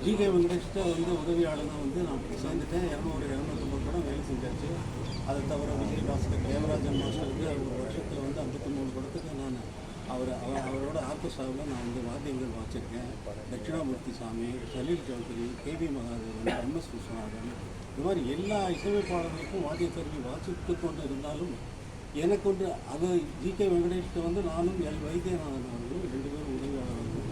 GK வெங்கடேஷ்ட வந்து உதவியாளனாக வந்து நான் சேர்ந்துட்டேன். 250 படம் வேலை செஞ்சாச்சு. அதை தவிர விஜய் பாஸ்கர் தேவராஜன் மாஸ்டருக்கு ஒரு வருஷத்தில் வந்து 53 படத்துக்கு நான் அவரோட ஆர்கெஸ்ட்ராவில் நான் வந்து வாத்தியங்கள் வாசிச்சிருக்கேன். தட்சிணாமூர்த்தி சாமி, சலீல் சௌத்ரி, கேவி மகாதேவன், எம்எஸ் விஸ்வநாதன், இது மாதிரி எல்லா இசையமைப்பாளர்களுக்கும் வாத்தியக்கருவி வாசித்து கொண்டு இருந்தாலும் எனக்கு ஒன்று அது ஜிகே வெங்கடேஷ்க்கு வந்து நானும் வைத்தியநாதன் அவர்களும் 2 பேரும் உதவியாளர்கள்.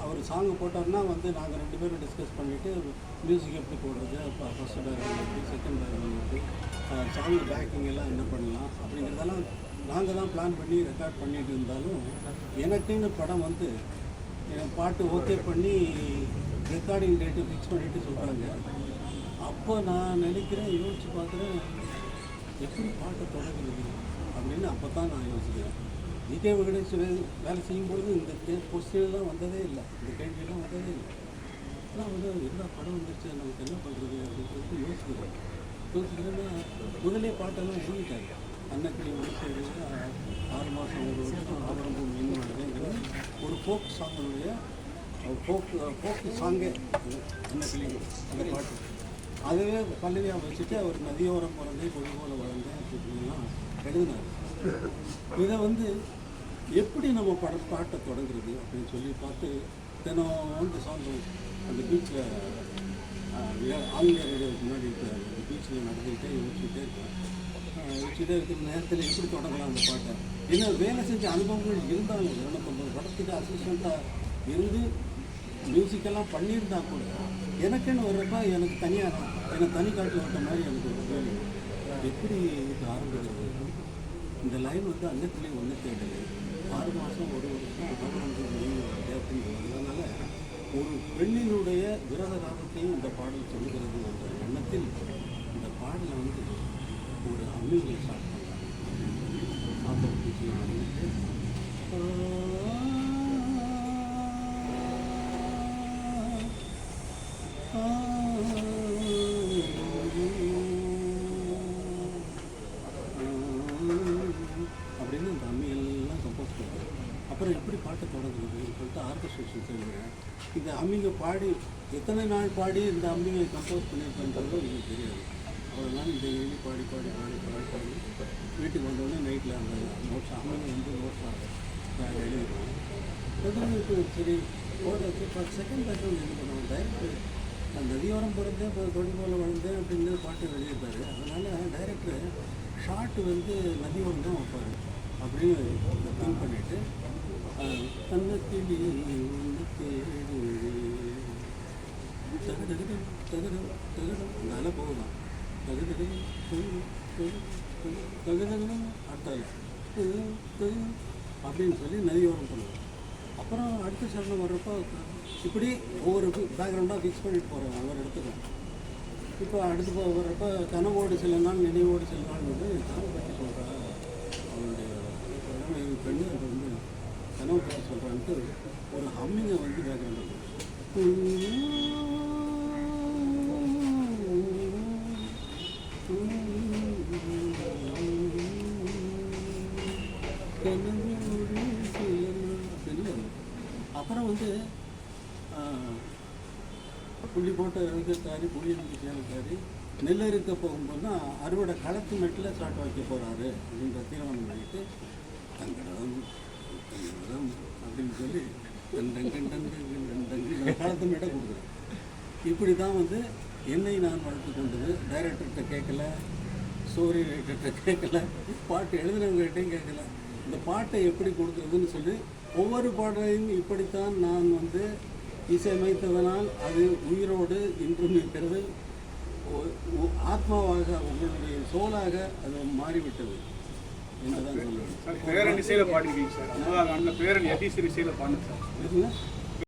அவர் சாங்கு போட்டார்னா வந்து நாங்கள் 2 பேரும் டிஸ்கஸ் பண்ணிவிட்டு மியூசிக் எப்படி போடுறது, இப்போ ஃபஸ்ட்டு பேக்ரவுண்ட் எப்படி, செகண்ட் பேக்ரவுண்ட் எப்படி, சாங் பேக்கிங் எல்லாம் என்ன பண்ணலாம் அப்படிங்கிறதெல்லாம் நாங்கள் தான் பிளான் பண்ணி ரெக்கார்ட் பண்ணிட்டு இருந்தாலும் எனக்குன்னு படம் வந்து பாட்டு ஓகே பண்ணி ரெக்கார்டிங் டேட்டு ஃபிக்ஸ் பண்ணிவிட்டு சொல்கிறாங்க. அப்போ நான் நினைக்கிறேன், யோசித்து பார்க்குறேன், எப்படி பாட்டை தொடங்குறது அப்படின்னு அப்போ தான் நான் யோசிக்கிறேன். ஜிகே வெங்கடேஷ் வேலை செய்யும்பொழுது இந்த கொஸ்டின்லாம் வந்ததே இல்லை, இந்த கேள்வியெல்லாம் வந்ததே இல்லை. ஆனால் வந்து எல்லா படம் வந்துருச்சு, நமக்கு என்ன பண்ணுறது அப்படின்னு சொல்லிட்டு யோசிக்கிறேன்னா முதலே பாட்டெல்லாம் எழுதிட்டாங்க. அன்னக்கிளி முடிச்சு 6 மாதம் 1 வருஷம் ஆவரம்பூ மீன் நடக்குங்கிறது ஒரு ஃபோக் சாங்குடைய ஃபோக் சாங்கே அன்னக்கிளி அந்த பாட்டு. அதுவே பல்லவியாக வச்சுட்டு அவர் நதியோரம் பிறந்தேன் கொடி போல வளர்ந்தேன் அப்படின்லாம் எழுதினார். இதை வந்து எப்படி நம்ம பாட்டை தொடங்குறது அப்படின்னு சொல்லி பார்த்து தினம் வந்து சாங் அந்த பீச்சில் ஆங்கில ரேடியோவுக்கு முன்னாடி அந்த பீச்சில் நடந்துக்கிட்டே யோசிச்சுட்டே இருக்கிற நேரத்தில் எப்படி தொடங்கலாம் அந்த பாட்டை. ஏன்னா வேலை செஞ்ச அனுபவங்கள் இருந்தாலும் 250 படத்துக்கு அசிஸ்டண்ட்டாக இருந்து மியூசிக்கெல்லாம் பண்ணியிருந்தா கூட எனக்குன்னு வர்றப்ப எனக்கு தனியாக எனக்கு தனி காட்டில் வந்த மாதிரி எனக்கு ஒரு கேள்வி, எப்படி இது ஆரம்பிக்கிறது. இந்த லைன் வந்து அன்னத்திலே ஒன்று தேடலை 6 மாதம் 1 வருஷம் அப்படின்னு. அதனால் ஒரு பெண்ணினுடைய விரத காலத்தையும் இந்த பாடல் சொல்லுகிறது என்ற எண்ணத்தில் இந்த பாடலை வந்து ஒரு அம்மியை ஸ்டார்ட் அப்படின்னு இந்த அம்மியெல்லாம் கம்போஸ் பண்ணுறேன். அப்புறம் எப்படி பாட்டை தொடங்குறதுன்னு சொல்லிட்டு ஆர்கெஸ்ட்ரேஷன் செய்கிறேன். இந்த அம்மிங்க பாடி எத்தனை நாள் பாடி இந்த அம்மிங்கை கம்போஸ் பண்ணியிருக்கேன்றதோ எனக்கு தெரியாது. அவ்வளோ இந்த எழுதி பாடி வீட்டுக்கு வந்தோடனே நைட்டில் அந்த நோட்ஸ் அம்மிங்க வந்து நோட்ஸாக எழுதிடுவோம். இப்போ சரி போட்டு செகண்ட் பேக்ரவுண்ட் என்ன பண்ணுவோம், டைரக்டர் அந்த நதியோரம் பிறந்தேன் இப்போ கொடி போல வளர்ந்தேன் அப்படின்னு பாட்டு எழுதியிருப்பார். அதனால் டைரக்டர் ஷார்ட் வந்து நதியோரம் தான் வைப்பார் அப்படின்னு திங்க் பண்ணிவிட்டு தன்னக்கிளி ஒன்று தேடு தகதகதம் தகதம் தகதம் அந்த போகலாம் தகதகதம் தகதகதம் அட்டால் அப்படின்னு சொல்லி நதியோரம் பண்ணுவோம். அப்புறம் அடுத்த சரணம் வர்றப்போ இப்படி ஒவ்வொரு பேக்ரவுண்டாக ஃபிக்ஸ் பண்ணிட்டு போகிறோம் ஒவ்வொரு இடத்துக்கும். இப்போ அடுத்து வர்றப்போ கனவோடு சில நாள் நினைவோடு சில நாள் வந்து கனவு பற்றி சொல்கிறா அவனுடைய பெண்ணு அது வந்து கனவு பற்றி சொல்கிறான்ட்டு ஒரு ஹம்மிங்கை வந்து பேக்ரவுண்ட் அப்புறம் வந்து புள்ளி போட்ட இறக்காரி புளியனுக்கு சேலக்காரி நெல் இருக்க போகும்போது தான் அறுவடை களத்து மெட்டில் ஸ்டார்ட் வைக்க போகிறாரு அப்படின்ற தீர்மானம் பண்ணிட்டு தங்கடம் அப்படின்னு சொல்லி களத்து மெட்டை கொடுக்குறேன். இப்படி தான் வந்து என்னை நான் வளர்த்து கொண்டது. டைரக்டர்கிட்ட கேட்கல, ஸ்டோரி ரைட்டர்கிட்ட கேட்கல, பாட்டு எழுதுனவங்ககிட்டையும் கேட்கல. இந்த பாட்டை எப்படி கொடுக்குறதுன்னு சொல்லி ஒவ்வொரு பாடலையும் இப்படித்தான் நான் வந்து இசையமைத்ததனால் அது உயிரோடு இன்றும் இருக்கிறது. ஆத்மாவாக உங்களுடைய சோலாக அது மாறிவிட்டது என்றுதான் சொல்லுவேன். பேரன் இசையில் பாடிருக்கீங்க சார். பேரன் எதிசர் இசையில் பாடுங்க சார்.